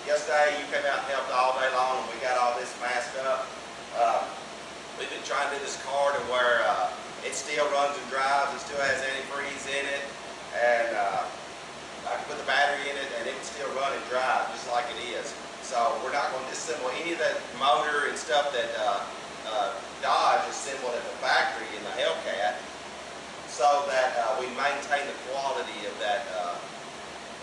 Yesterday you came out and helped all day long and we got all this masked up. We've been trying to do this car to where it still runs and drives, it still has antifreeze in it, and I can put the battery in it and it can still run and drive just like it is. So we're not going to disassemble any of that motor and stuff that Dodge assembled at the factory in the Hellcat, so that we maintain the quality of that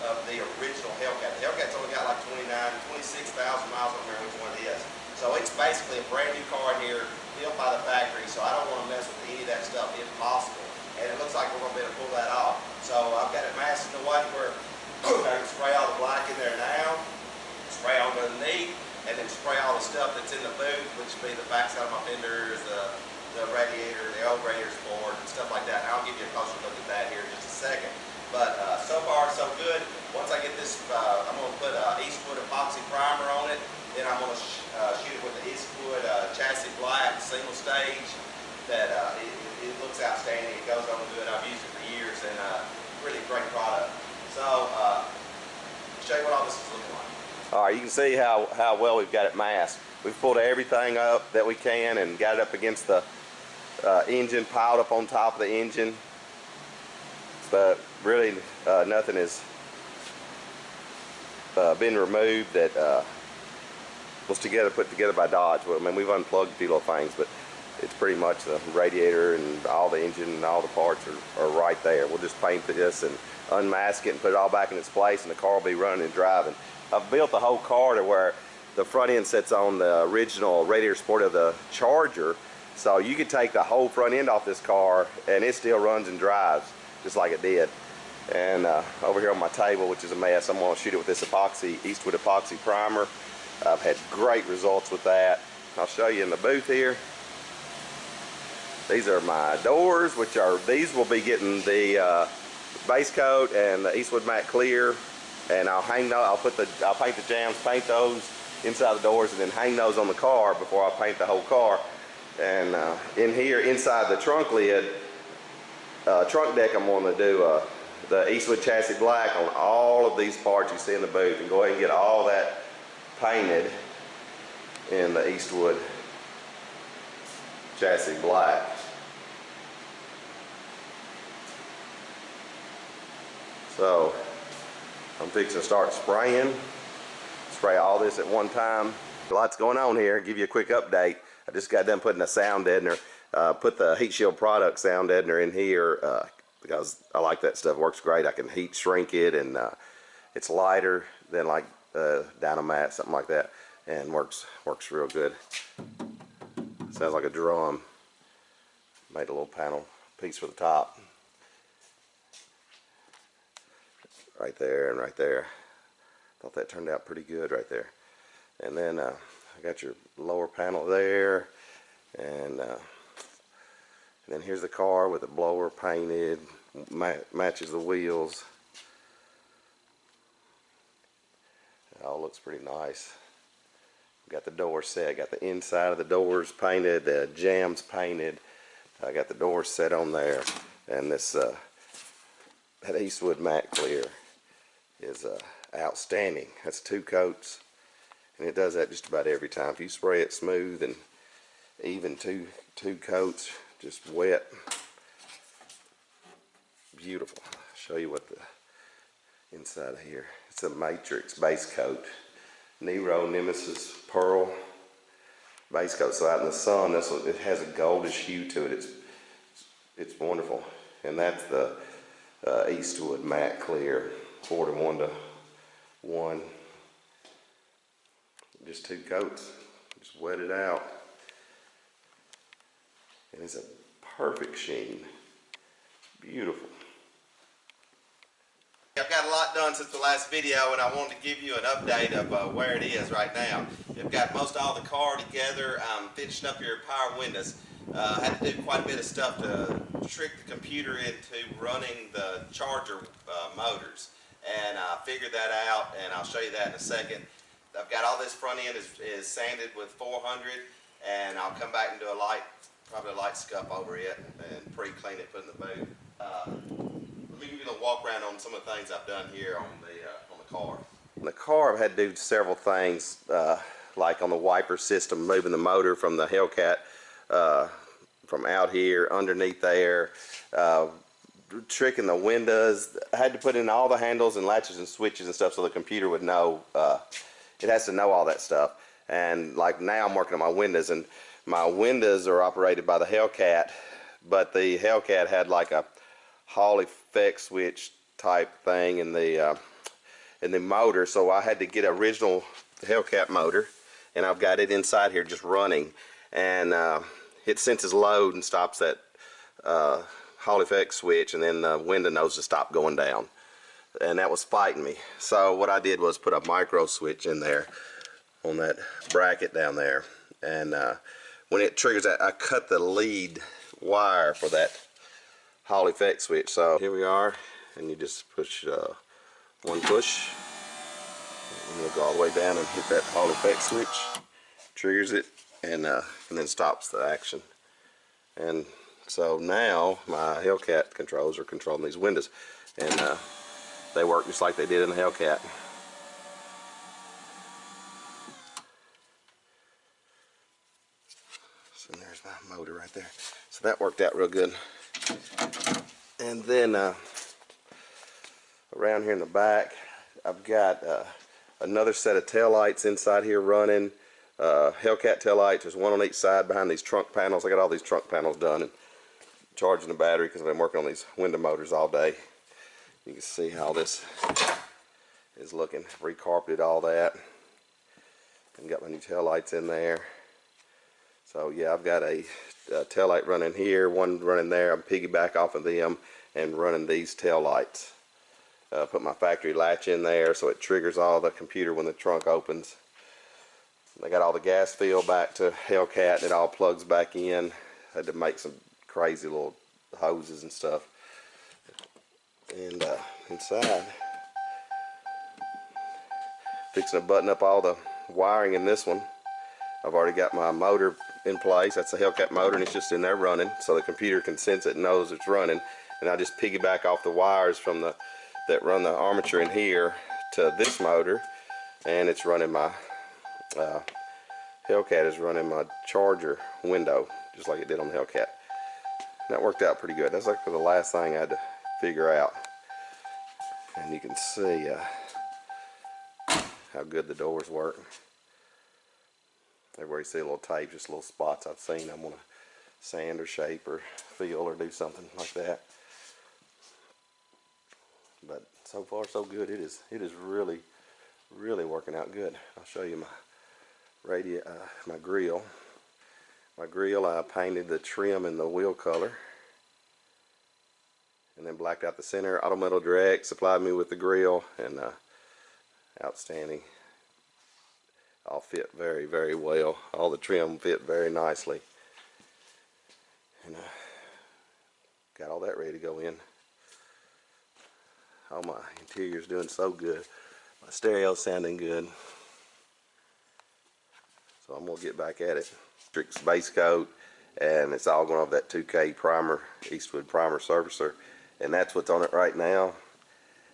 of the original Hellcat. The Hellcat's only got like 26,000 miles, I don't remember which one it is. So it's basically a brand new car here, built by the factory, so I don't want to mess with any of that stuff if possible. And it looks like we're going to be able to pull that off. So I've got it masked in the way where I can spray all the black in there now, spray on underneath, and then spray all the stuff that's in the booth, which would be the backside of my fenders, the radiator, the old radiator board, and stuff like that. And I'll give you a closer look at that here in just a second. But so far so good. Once I get this, I'm going to put Eastwood epoxy primer on it. Then I'm going to shoot it with the Eastwood chassis black single stage. That it looks outstanding. It goes on good. I've used it for years, and really great product. So show you what all this is looking like. All right, you can see how well we've got it masked. We've pulled everything up that we can and got it up against the engine, piled up on top of the engine. But really nothing has been removed that was put together by Dodge. Well, I mean, we've unplugged a few little things, but it's pretty much the radiator and all the engine and all the parts are right there. We'll just paint this and unmask it and put it all back in its place, and the car will be running and driving. I've built the whole car to where the front end sits on the original radiator support of the Charger, so you could take the whole front end off this car and it still runs and drives just like it did. And over here on my table, which is a mess, I'm going to shoot it with this Eastwood epoxy primer. I've had great results with that. I'll show you in the booth here. These are my doors, these will be getting the base coat and the Eastwood matte clear, and I'll paint the jams, paint those inside the doors, and then hang those on the car before I paint the whole car. And in here, inside the trunk lid, trunk deck, I'm going to do the Eastwood chassis black on all of these parts you see in the booth, and go ahead and get all that painted in the Eastwood chassis black. So I'm fixing to start spraying. Spray all this at one time. Lots going on here. Give you a quick update. I just got done putting a sound deadener. Put the Heatshield Products sound deadener in here because I like that stuff. Works great. I can heat shrink it, and it's lighter than like Dynamat, something like that, and works real good. Sounds like a drum. Made a little panel piece for the top. Right there and right there. Thought that turned out pretty good right there. And then I got your lower panel there, and then here's the car with the blower painted, matches the wheels. It all looks pretty nice. Got the door set, got the inside of the doors painted, the jams painted. I got the doors set on there, and this that Eastwood matte clear is outstanding. That's 2 coats, and it does that just about every time. If you spray it smooth and even, two coats, just wet, beautiful. I'll show you what the inside of here. It's a matrix base coat, Nero Nemesis Pearl base coat. So out in the sun, it has a goldish hue to it. It's wonderful, and that's the Eastwood matte clear, 4:1:1. Just 2 coats. Just wet it out, and it's a perfect sheen. Beautiful. I've got a lot done since the last video, and I wanted to give you an update of where it is right now. I've got most all the car together. I'm finishing up your power windows. I had to do quite a bit of stuff to trick the computer into running the Charger motors, and I figured that out, and I'll show you that in a second. I've got all this front end is sanded with 400, and I'll come back and do probably a light scuff over it and pre-clean it, put in the boot. Let me give you a walk around on some of the things I've done here on the car. the car, I've had to do several things, like on the wiper system, moving the motor from the Hellcat from out here underneath there, tricking the windows. I had to put in all the handles and latches and switches and stuff so the computer would know. It has to know all that stuff. And like now I'm working on my windows, and my windows are operated by the Hellcat, but the Hellcat had like a Hall effect switch type thing in the motor, so I had to get original Hellcat motor, and I've got it inside here just running, and it senses load and stops that Hall effect switch, and then the window knows to stop going down, and that was fighting me. So what I did was put a micro switch in there on that bracket down there, and when it triggers that, I cut the lead wire for that Hall effect switch. So here we are, and you just push one push, and it'll go all the way down and hit that Hall effect switch, triggers it, and then stops the action. And so now my Hellcat controls are controlling these windows, and they work just like they did in the Hellcat. So there's my motor right there. So that worked out real good. And then around here in the back, I've got another set of tail lights inside here running. Hellcat tail lights. There's one on each side behind these trunk panels. I got all these trunk panels done and charging the battery because I've been working on these window motors all day. You can see how this is looking. Recarpeted all that, and got my new tail lights in there. So yeah, I've got a tail light running here, one running there. I'm piggyback off of them and running these tail lights. Put my factory latch in there so it triggers all the computer when the trunk opens. I got all the gas fill back to Hellcat, and it all plugs back in. Had to make some crazy little hoses and stuff. And inside, fixing to button up all the wiring in this one. I've already got my motor in place. That's the Hellcat motor, and it's just in there running, so the computer can sense it and knows it's running. And I just piggyback off the wires from that run the armature in here to this motor, and it's running my Hellcat is running my charger window just like it did on the Hellcat. And that worked out pretty good. That's like the last thing I had to figure out. And you can see how good the doors work. Everywhere you see a little tape, just little spots I've seen, I'm going to sand or shape or fill or do something like that. But so far so good. It is really working out good. I'll show you my grill. My grill, I painted the trim in the wheel color, and then blacked out the center. Auto Metal Direct supplied me with the grill, and outstanding. All fit very well. All the trim fit very nicely, and got all that ready to go in. All my interior's doing so good. My stereo's sounding good. So I'm gonna get back at it. Tricks base coat, and it's all going over that 2K primer, Eastwood primer surfacer, and that's what's on it right now.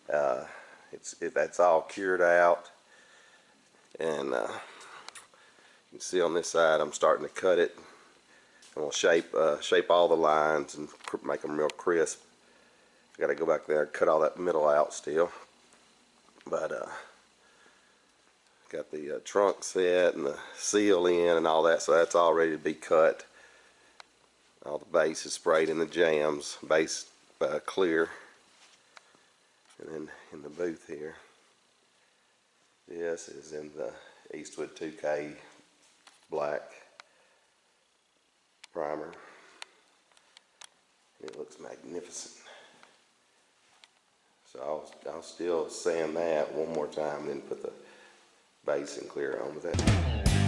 That's all cured out, and you can see on this side I'm starting to cut it. I'm gonna shape all the lines and make them real crisp. I got to go back there and cut all that middle out still, but got the trunk set and the seal in and all that, so that's all ready to be cut. All the base is sprayed in the jams, base clear. And then in the booth here, this is in the Eastwood 2K black primer. It looks magnificent. So I'll still sand that one more time and then put the base and clear on with that.